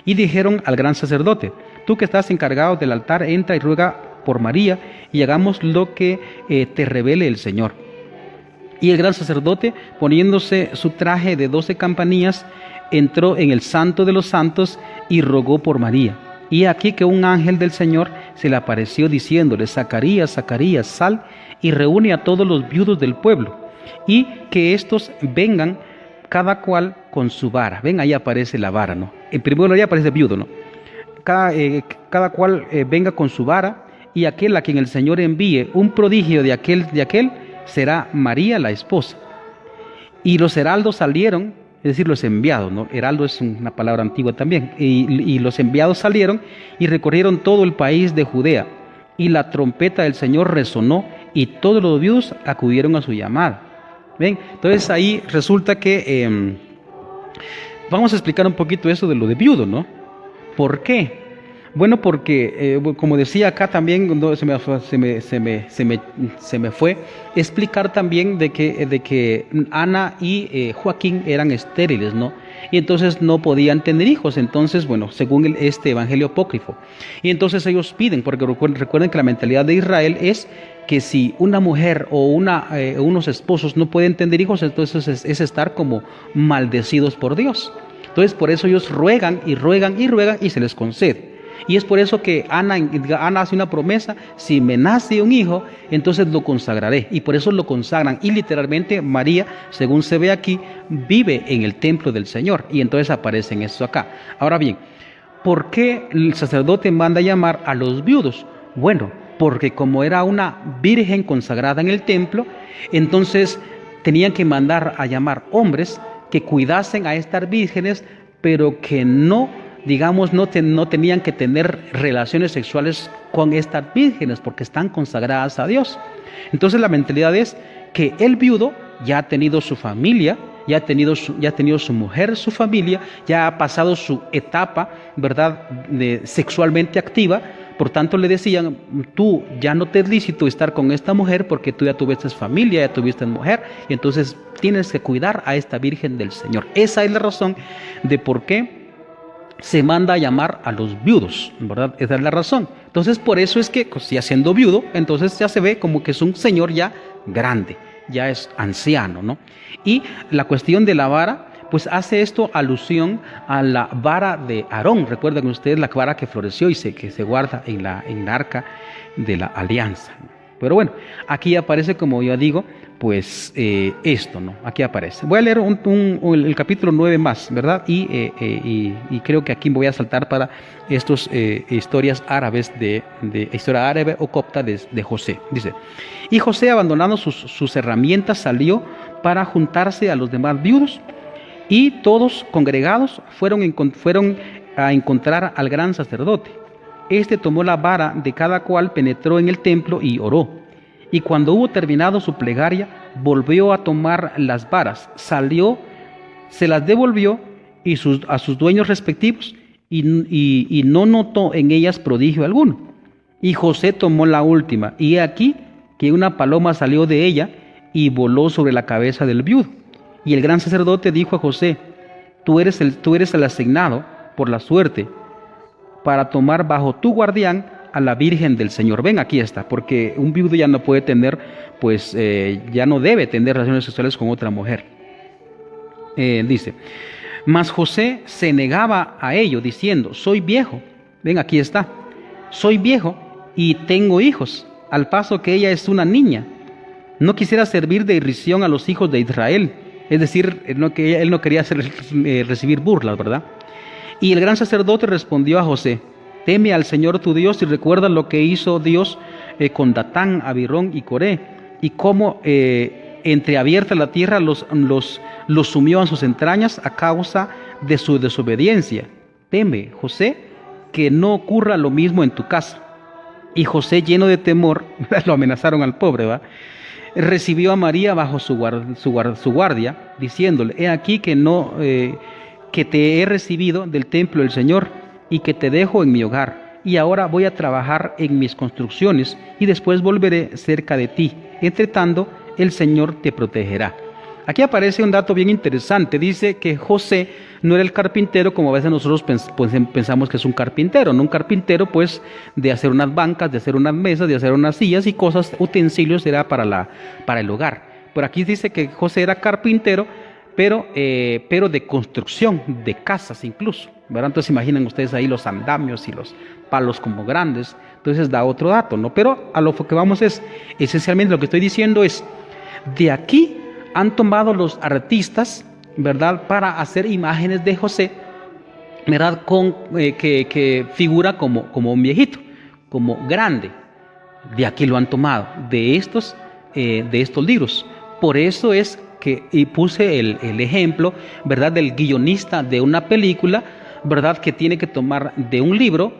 Y dijeron al gran sacerdote, tú que estás encargado del altar, entra y ruega por María y hagamos lo que te revele el Señor. Y el gran sacerdote, poniéndose su traje de 12 campanillas, entró en el santo de los santos y rogó por María. Y aquí que un ángel del Señor se le apareció diciéndole: Zacarías, Zacarías, sal y reúne a todos los viudos del pueblo, y que estos vengan cada cual con su vara. Ven, ahí aparece la vara, ¿no? En primer lugar ya aparece viudo, ¿no? Cada cual venga con su vara, y aquel a quien el Señor envíe un prodigio de aquel será María la esposa. Y los heraldos salieron, es decir, los enviados, ¿no? Heraldo es una palabra antigua también. Y los enviados salieron y recorrieron todo el país de Judea. Y la trompeta del Señor resonó y todos los viudos acudieron a su llamada. ¿Ven? Entonces ahí resulta que vamos a explicar un poquito eso de lo de viudo, ¿no? ¿Por qué? Bueno, porque como decía acá también, no, se me fue explicar también de que Ana y Joaquín eran estériles, ¿no? Y entonces no podían tener hijos. Entonces, bueno, según este evangelio apócrifo. Y entonces ellos piden, porque recuerden que la mentalidad de Israel es que si una mujer o unos esposos no pueden tener hijos, entonces es estar como maldecidos por Dios. Entonces por eso ellos ruegan y ruegan y ruegan y se les concede. Y es por eso que Ana hace una promesa: si me nace un hijo, entonces lo consagraré. Y por eso lo consagran. Y literalmente María, según se ve aquí, vive en el templo del Señor. Y entonces aparece en esto acá. Ahora bien, ¿por qué el sacerdote manda llamar a los viudos? Bueno, porque como era una virgen consagrada en el templo, entonces tenían que mandar a llamar hombres que cuidasen a estas vírgenes, pero que no, digamos, no tenían que tener relaciones sexuales con estas vírgenes porque están consagradas a Dios. Entonces la mentalidad es que el viudo ya ha tenido su familia, ya ha tenido su mujer, su familia, ya ha pasado su etapa, ¿verdad?, sexualmente activa. Por tanto le decían: tú ya no te es lícito estar con esta mujer porque tú ya tuviste familia, ya tuviste mujer, y entonces tienes que cuidar a esta Virgen del Señor. Esa es la razón de por qué se manda a llamar a los viudos, ¿verdad? Esa es la razón. Entonces por eso es que, pues, ya siendo viudo, entonces ya se ve como que es un señor ya grande, ya es anciano, ¿no? Y la cuestión de la vara, pues hace esto alusión a la vara de Aarón. Recuerden ustedes la vara que floreció y que se guarda en la arca de la alianza. Pero bueno, aquí aparece, como yo digo, pues esto, ¿no? Aquí aparece. Voy a leer el capítulo 9 más, ¿verdad? Y creo que aquí voy a saltar para estas historias árabes, de historia árabe o copta de José. Dice: y José, abandonando sus herramientas, salió para juntarse a los demás viudos. Y todos congregados fueron a encontrar al gran sacerdote. Este tomó la vara de cada cual, penetró en el templo y oró. Y cuando hubo terminado su plegaria, volvió a tomar las varas, salió, se las devolvió a sus dueños respectivos, y no notó en ellas prodigio alguno. Y José tomó la última, y he aquí que una paloma salió de ella y voló sobre la cabeza del viudo. Y el gran sacerdote dijo a José: tú eres el asignado por la suerte para tomar bajo tu guardián a la Virgen del Señor. Ven, aquí está, porque un viudo ya no puede tener, pues ya no debe tener relaciones sexuales con otra mujer. Dice: mas José se negaba a ello, diciendo: soy viejo. Ven, aquí está. Soy viejo y tengo hijos, al paso que ella es una niña. No quisiera servir de irrisión a los hijos de Israel. Es decir, él no quería recibir burlas, ¿verdad? Y el gran sacerdote respondió a José: teme al Señor tu Dios y recuerda lo que hizo Dios con Datán, Abirón y Coré, y cómo entreabierta la tierra los sumió en sus entrañas a causa de su desobediencia. Teme, José, que no ocurra lo mismo en tu casa. Y José, lleno de temor, lo amenazaron al pobre, ¿va?, recibió a María bajo su guardia, diciéndole: he aquí que te he recibido del templo del Señor y que te dejo en mi hogar, y ahora voy a trabajar en mis construcciones y después volveré cerca de ti. Entre tanto, el Señor te protegerá. Aquí aparece un dato bien interesante. Dice que José no era el carpintero como a veces nosotros pensamos que es un carpintero. No, un carpintero, pues, de hacer unas bancas, de hacer unas mesas, de hacer unas sillas y cosas, utensilios, era para el hogar. Por aquí dice que José era carpintero, pero de construcción, de casas incluso, ¿verdad? Entonces imaginen ustedes ahí los andamios y los palos como grandes, entonces da otro dato, ¿no? Pero a lo que vamos es, esencialmente lo que estoy diciendo es, de aquí han tomado los artistas, ¿verdad?, para hacer imágenes de José, ¿verdad?, que figura como un viejito, como grande. De aquí lo han tomado, de estos libros. Por eso es que y puse el ejemplo, ¿verdad?, del guionista de una película, ¿verdad?, que tiene que tomar de un libro,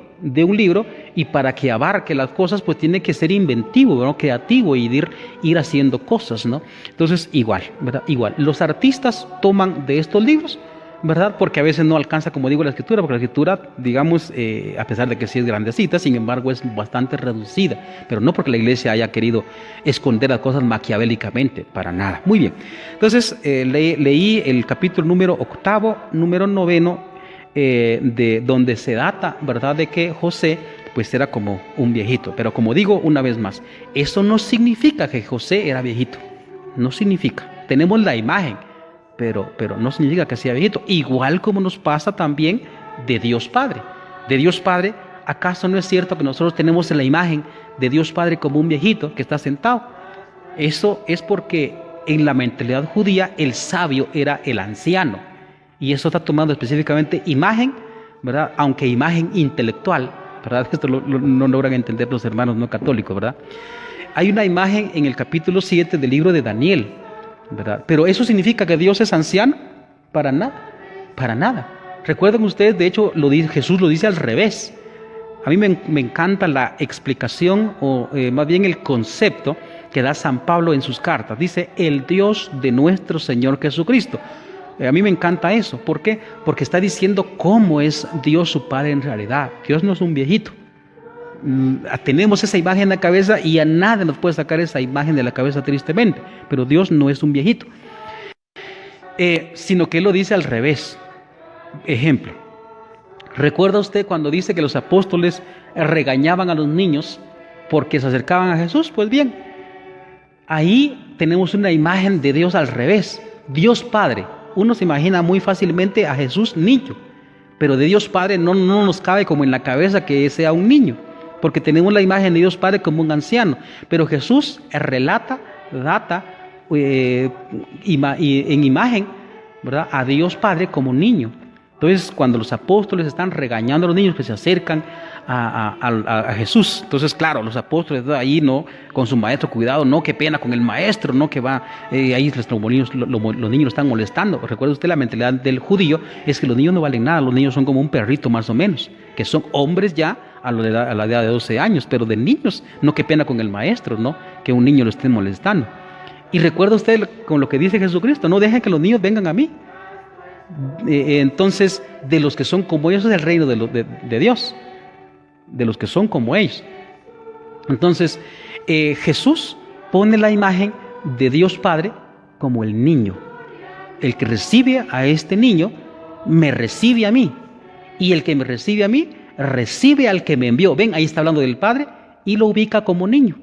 y para que abarque las cosas, pues tiene que ser inventivo, ¿no?, creativo, y ir haciendo cosas, ¿no? Entonces, igual, ¿verdad? Igual, los artistas toman de estos libros, ¿verdad? Porque a veces no alcanza, como digo, la escritura, porque la escritura, digamos, a pesar de que sí es grandecita, sin embargo es bastante reducida, pero no porque la iglesia haya querido esconder las cosas maquiavélicamente, para nada. Muy bien, entonces leí el capítulo número 8, número 9, de donde se data, ¿verdad?, de que José pues era como un viejito, pero como digo una vez más, eso no significa que José era viejito, no significa, tenemos la imagen, pero no significa que sea viejito, igual como nos pasa también de Dios Padre. De Dios Padre, ¿acaso no es cierto que nosotros tenemos la imagen de Dios Padre como un viejito que está sentado? Eso es porque en la mentalidad judía el sabio era el anciano, y eso está tomando específicamente imagen, ¿verdad?, aunque imagen intelectual, ¿verdad? Esto no logran entender los hermanos no católicos, ¿verdad? Hay una imagen en el capítulo 7 del libro de Daniel, ¿verdad? Pero ¿eso significa que Dios es anciano? Para nada, para nada. Recuerden ustedes, de hecho, Jesús lo dice al revés. A mí me encanta la explicación, o más bien el concepto que da San Pablo en sus cartas. Dice, el Dios de nuestro Señor Jesucristo. A mí me encanta eso. ¿Por qué? Porque está diciendo cómo es Dios su Padre en realidad. Dios no es un viejito. Tenemos esa imagen en la cabeza y a nadie nos puede sacar esa imagen de la cabeza tristemente, pero Dios no es un viejito, sino que Él lo dice al revés. Ejemplo, ¿recuerda usted cuando dice que los apóstoles regañaban a los niños porque se acercaban a Jesús? Pues bien, ahí tenemos una imagen de Dios al revés. Dios Padre, uno se imagina muy fácilmente a Jesús niño, pero de Dios Padre no nos cabe como en la cabeza que sea un niño, porque tenemos la imagen de Dios Padre como un anciano, pero Jesús data en imagen, ¿verdad?, a Dios Padre como niño. Entonces, cuando los apóstoles están regañando a los niños que se acercan a Jesús, entonces, claro, los apóstoles ahí, no, con su maestro, cuidado, no, qué pena con el maestro, no, que va, ahí los niños lo están molestando. Recuerda usted, la mentalidad del judío es que los niños no valen nada, los niños son como un perrito más o menos, que son hombres ya a la edad de 12 años, pero de niños, no, qué pena con el maestro, no, que un niño lo esté molestando. Y recuerda usted con lo que dice Jesucristo, no dejen que los niños vengan a mí. Entonces, de los que son como ellos es el reino de Dios, de los que son como ellos. Entonces, Jesús pone la imagen de Dios Padre como el niño. El que recibe a este niño, me recibe a mí, y el que me recibe a mí, recibe al que me envió. Ven, ahí está hablando del Padre y lo ubica como niño.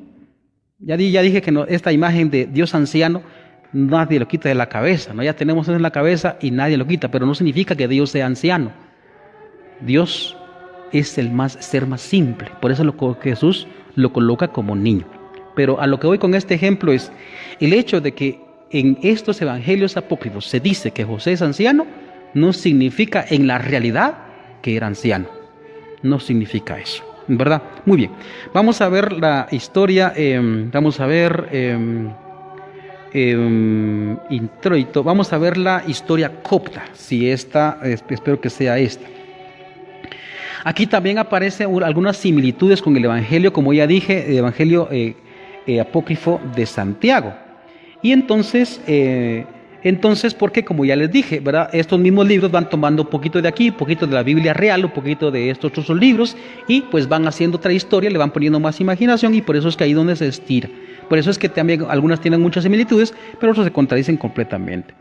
Ya dije que no, esta imagen de Dios anciano nadie lo quita de la cabeza, ¿no? Ya tenemos eso en la cabeza y nadie lo quita, pero no significa que Dios sea anciano. Dios es el ser más simple, por eso Jesús lo coloca como niño. Pero a lo que voy con este ejemplo es el hecho de que en estos evangelios apócrifos se dice que José es anciano, no significa en la realidad que era anciano. No significa eso, ¿verdad? Muy bien, vamos a ver la historia, introito, vamos a ver la historia copta, si esta, espero que sea esta. Aquí también aparecen algunas similitudes con el evangelio, como ya dije, el evangelio apócrifo de Santiago. Y entonces, porque como ya les dije, ¿verdad?, estos mismos libros van tomando un poquito de aquí, un poquito de la Biblia real, un poquito de estos otros libros, y pues van haciendo otra historia, le van poniendo más imaginación, y por eso es que ahí donde se estira. Por eso es que también algunas tienen muchas similitudes, pero otras se contradicen completamente.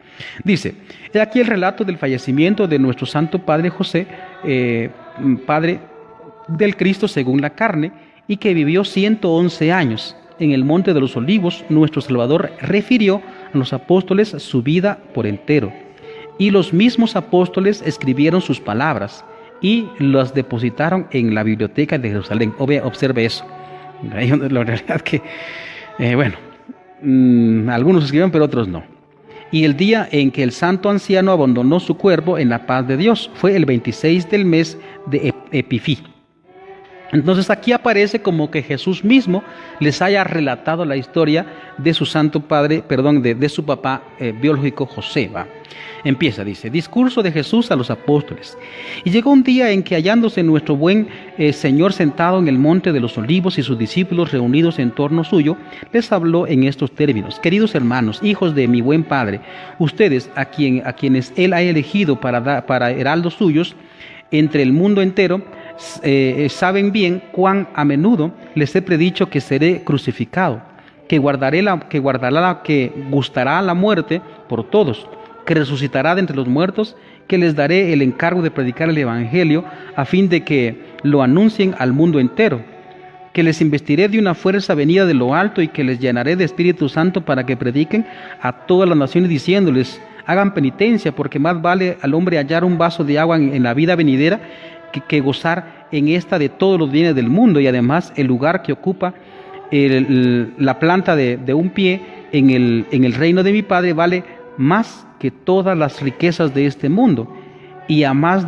Dice, he aquí el relato del fallecimiento de nuestro santo padre José, padre del Cristo según la carne, y que vivió 111 años. En el Monte de los Olivos, nuestro Salvador refirió a los apóstoles su vida por entero, y los mismos apóstoles escribieron sus palabras y las depositaron en la biblioteca de Jerusalén. Observe eso. La realidad que, algunos escribieron, pero otros no. Y el día en que el santo anciano abandonó su cuerpo en la paz de Dios fue el 26 del mes de Epifí. Entonces aquí aparece como que Jesús mismo les haya relatado la historia de su santo padre, de su papá biológico José. Empieza, dice, discurso de Jesús a los apóstoles. Y llegó un día en que hallándose nuestro buen Señor sentado en el monte de los olivos y sus discípulos reunidos en torno suyo, les habló en estos términos: queridos hermanos, hijos de mi buen Padre, ustedes a quienes Él ha elegido para heraldos suyos entre el mundo entero, saben bien cuán a menudo les he predicho que seré crucificado, que gustará la muerte por todos, que resucitará de entre los muertos, que les daré el encargo de predicar el evangelio a fin de que lo anuncien al mundo entero, que les investiré de una fuerza venida de lo alto y que les llenaré de Espíritu Santo para que prediquen a todas las naciones diciéndoles: hagan penitencia, porque más vale al hombre hallar un vaso de agua en la vida venidera que gozar en esta de todos los bienes del mundo. Y además el lugar que ocupa la planta de un pie en el reino de mi Padre vale más que todas las riquezas de este mundo. Y a más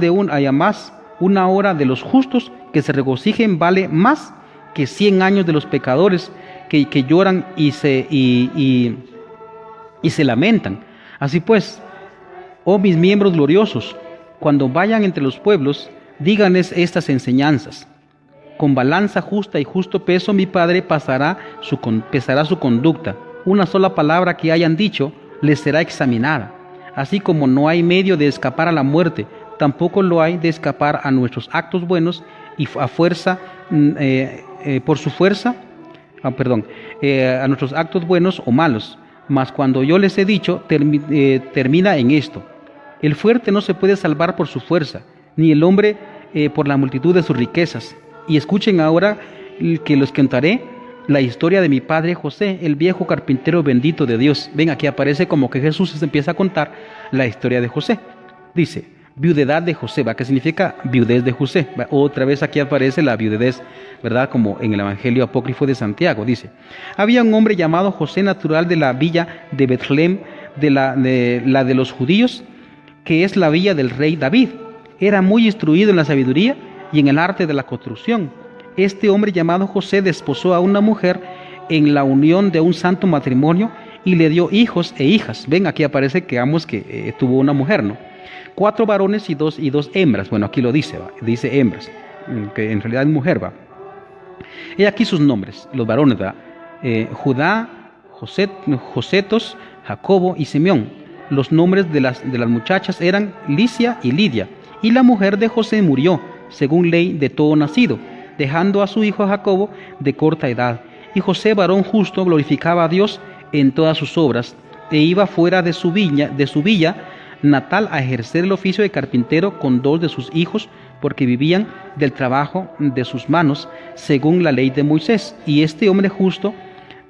una hora de los justos que se regocijen vale más que 100 años de los pecadores que lloran y se lamentan. Así pues, oh mis miembros gloriosos, cuando vayan entre los pueblos, díganles estas enseñanzas: con balanza justa y justo peso mi Padre pesará su conducta. Una sola palabra que hayan dicho les será examinada. Así como no hay medio de escapar a la muerte, tampoco lo hay de escapar a nuestros actos buenos y a nuestros actos buenos o malos. Mas cuando yo les he dicho, termina en esto: el fuerte no se puede salvar por su fuerza, ni el hombre por la multitud de sus riquezas. Y escuchen ahora que les contaré la historia de mi padre José, el viejo carpintero bendito de Dios. Ven, aquí aparece como que Jesús empieza a contar la historia de José. Dice, viudedad de José, ¿qué significa viudez de José? Otra vez aquí aparece la viudez, ¿verdad? Como en el Evangelio apócrifo de Santiago. Dice, había un hombre llamado José, natural de la villa de Betlem, de los judíos, que es la villa del rey David. Era muy instruido en la sabiduría y en el arte de la construcción. Este hombre llamado José desposó a una mujer en la unión de un santo matrimonio y le dio hijos e hijas. Ven, aquí aparece que tuvo una mujer, ¿no? 4 varones y dos hembras. Bueno, aquí lo dice, dice hembras, que en realidad es mujer, He aquí sus nombres, los varones, Judá, Josetos, Jacobo y Simeón. Los nombres de las muchachas eran Licia y Lidia. Y la mujer de José murió, según ley de todo nacido, dejando a su hijo Jacobo de corta edad. Y José, varón justo, glorificaba a Dios en todas sus obras, e iba fuera de su villa natal a ejercer el oficio de carpintero con 2 de sus hijos, porque vivían del trabajo de sus manos, según la ley de Moisés. Y este hombre justo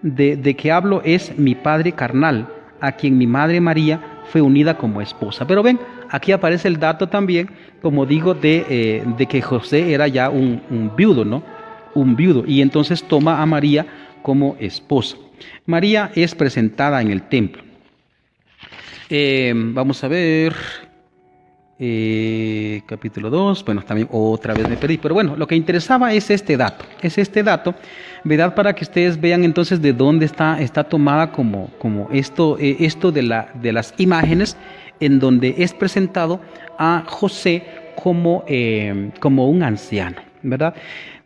de que hablo es mi padre carnal, a quien mi madre María fue unida como esposa. Pero ven, aquí aparece el dato también, como digo, de que José era ya un viudo, ¿no? Un viudo, y entonces toma a María como esposa. María es presentada en el templo. Vamos a ver, capítulo 2, bueno, también otra vez me perdí, pero bueno, lo que interesaba es este dato, ¿verdad? Para que ustedes vean entonces de dónde está tomada como esto de las imágenes, en donde es presentado a José como un anciano, ¿verdad?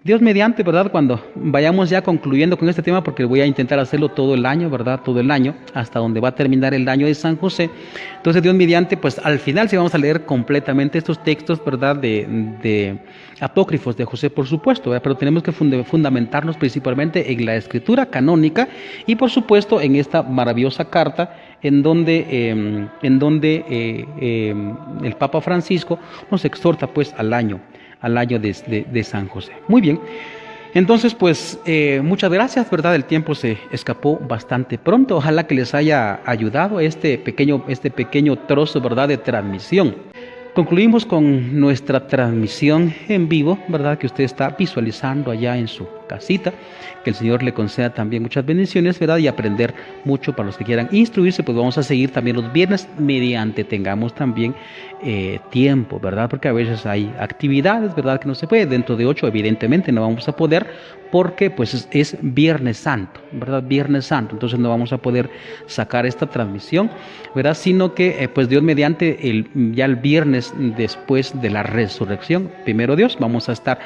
Dios mediante, ¿verdad? Cuando vayamos ya concluyendo con este tema, porque voy a intentar hacerlo todo el año, ¿verdad? Todo el año, hasta donde va a terminar el año de San José. Entonces, Dios mediante, pues al final sí vamos a leer completamente estos textos, ¿verdad? De apócrifos de José, por supuesto, ¿verdad? Pero tenemos que fundamentarnos principalmente en la escritura canónica y, por supuesto, en esta maravillosa carta en donde el Papa Francisco nos exhorta, pues, al año de San José. Muy bien. Entonces, pues, muchas gracias, ¿verdad? El tiempo se escapó bastante pronto. Ojalá que les haya ayudado este pequeño trozo, ¿verdad?, de transmisión. Concluimos con nuestra transmisión en vivo, ¿verdad?, que usted está visualizando allá en su casita. Que el Señor le conceda también muchas bendiciones, ¿verdad?, y aprender mucho para los que quieran instruirse. Pues vamos a seguir también los viernes mediante tengamos también tiempo, ¿verdad? Porque a veces hay actividades, ¿verdad?, que no se puede. Dentro de 8 evidentemente no vamos a poder porque pues es Viernes Santo, ¿verdad? Viernes Santo, entonces no vamos a poder sacar esta transmisión, ¿verdad? Sino que pues Dios mediante ya el viernes después de la resurrección, primero Dios, vamos a estar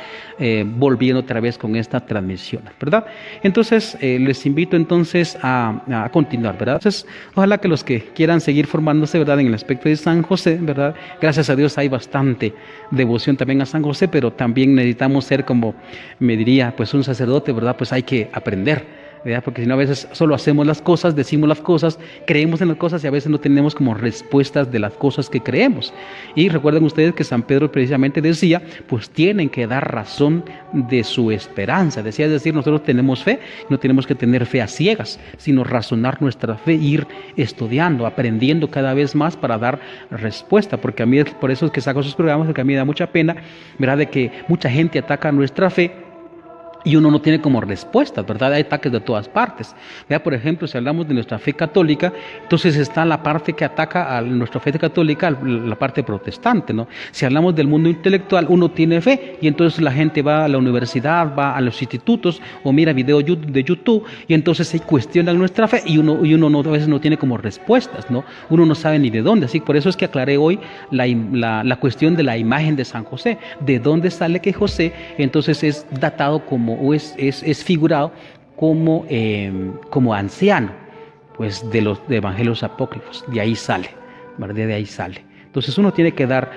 volviendo otra vez con esta transmisión, ¿verdad? Entonces les invito entonces a continuar, ¿verdad? Entonces ojalá que los que quieran seguir formándose, ¿verdad?, en el aspecto de San José, ¿verdad? Gracias a Dios hay bastante devoción también a San José, pero también necesitamos ser, como me diría pues un sacerdote, ¿verdad? Pues hay que aprender, ¿verdad? Porque si no, a veces solo hacemos las cosas, decimos las cosas, creemos en las cosas y a veces no tenemos como respuestas de las cosas que creemos. Y recuerden ustedes que San Pedro precisamente decía, pues tienen que dar razón de su esperanza. Decía, es decir, nosotros tenemos fe, no tenemos que tener fe a ciegas, sino razonar nuestra fe, ir estudiando, aprendiendo cada vez más para dar respuesta. Porque a mí, por eso es que saco esos programas, porque a mí me da mucha pena, ¿verdad?, de que mucha gente ataca nuestra fe y uno no tiene como respuestas, ¿verdad? Hay ataques de todas partes. Vea, por ejemplo, si hablamos de nuestra fe católica, entonces está la parte que ataca a nuestra fe católica, la parte protestante, ¿no? Si hablamos del mundo intelectual, uno tiene fe y entonces la gente va a la universidad, va a los institutos o mira videos de YouTube y entonces se cuestionan nuestra fe y uno no, a veces no tiene como respuestas, ¿no? Uno no sabe ni de dónde. Así por eso es que aclaré hoy la cuestión de la imagen de San José. ¿De dónde sale que José entonces es datado como o es figurado como anciano? Pues de los evangelios apócrifos, de ahí sale, ¿verdad? De ahí sale. Entonces uno tiene que dar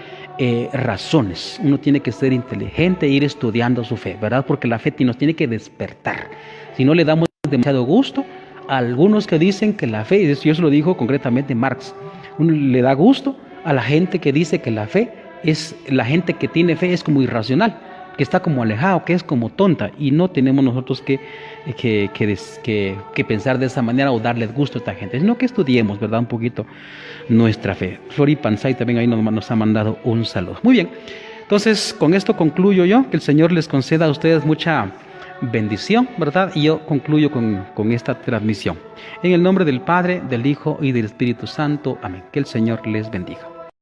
razones, uno tiene que ser inteligente e ir estudiando su fe, ¿verdad? Porque la fe nos tiene que despertar. Si no le damos demasiado gusto a algunos que dicen que la fe, y eso se lo dijo concretamente Marx, uno le da gusto a la gente que dice que la fe es, la gente que tiene fe es como irracional, que está como alejado, que es como tonta, y no tenemos nosotros que pensar de esa manera o darles gusto a esta gente, sino que estudiemos, ¿verdad?, un poquito nuestra fe. Flori Pansay también ahí nos ha mandado un saludo. Muy bien, entonces con esto concluyo yo, que el Señor les conceda a ustedes mucha bendición, ¿verdad? Y yo concluyo con esta transmisión. En el nombre del Padre, del Hijo y del Espíritu Santo. Amén. Que el Señor les bendiga.